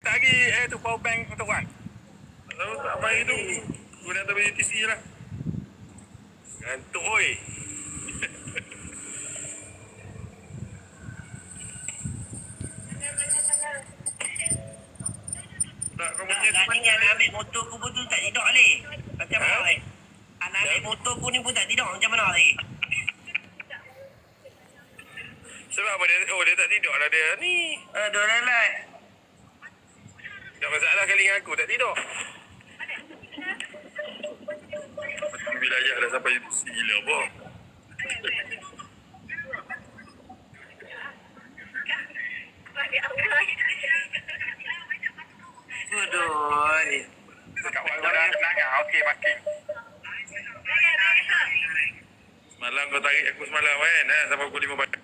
tak lagi tu power bank untuk Wan. Kalau tak bagi tu, guna atas BTC je lah. Ngantuk oi. Tak, kau punya Dah ni anak ambil motor ku pun tu tak tidur ni. Macam mana ni? Anak ambil motor ku ni pun tak tidur. Macam mana ni? sebab apa dia? Oh, dia tak tidur lah dia ni. Aduh lelai. Tak masalah kali dengan aku tak tidur. Wilayah dah sampai gila apa? Aduh. Kawan kau dah tenang lah. Okey, makin. Semalam kau tarik aku semalam kan? Sampai pukul 5 pagi.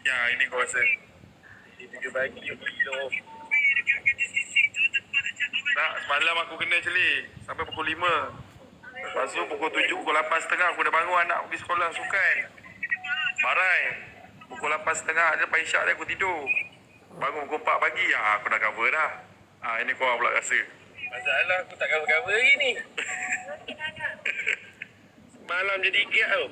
Ya, ini kau rasa. Ini 3 pagi yuk tidur. Tak, semalam aku kena celik. Sampai pukul 5. Lepas tu pukul 7, pukul 8.30 aku dah bangun anak pergi sekolah sukan. Barai. Pukul 8.30 dia lepas isyak dia aku tidur. Bangun pukul 4 pagi, aku dah cover dah. Ini korang pula rasa. Masalah aku tak cover-cover lagi ni. Semalam jadi ikat tu.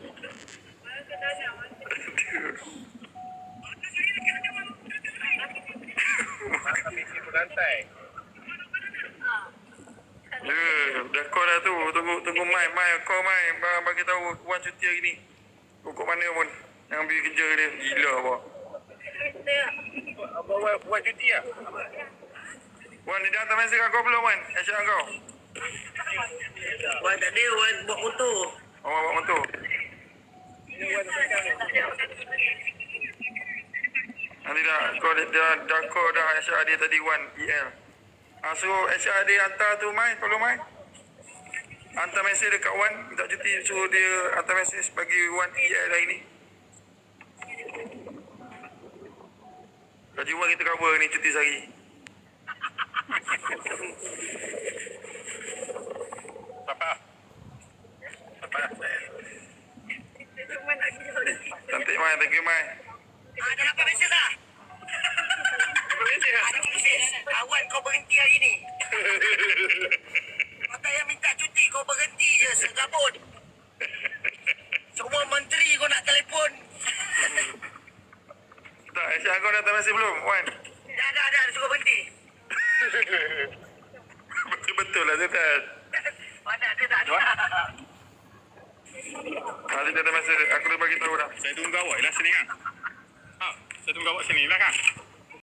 Makan misi berantai. Dah call dah tu. Tunggu Mai. Call Mai. Bagi tahu Wan cuti hari ni. Pokok mana pun. Yang ambil kerja dia. Gila apa. Wan cuti lah? Wan, dia dah hantar mesej kat kau belum Wan? HR kau? Wan tak ada. Wan buat motor. Wan bawa motor? Nanti dah call dah HR dia tadi Wan EL. Suruh HR dia hantar tu Mai. Tolong Mai. Hantar mesej dekat Wan. Minta cuti. Suruh dia hantar mesej bagi Wan EL hari ni. Gaji Wan kita cover ni cuti sehari. Papa. Cantik Mai. Thank you Mai. Ada dapat mesej tak? Ada mesej. Kawan kau berhenti hari ni. Kata yang minta cuti kau berhenti je segabut. Semua menteri kau nak telefon. Tak, HR kau dah hantar mesej belum Wan? Dah suruh berhenti. Betul lah Zetan. Mana dia tak ada. Nanti dia ada mesej. Aku dah bagi tahu dah. Saya tunggu awak lah sini kan. Saya tunggu awak sini lah kan.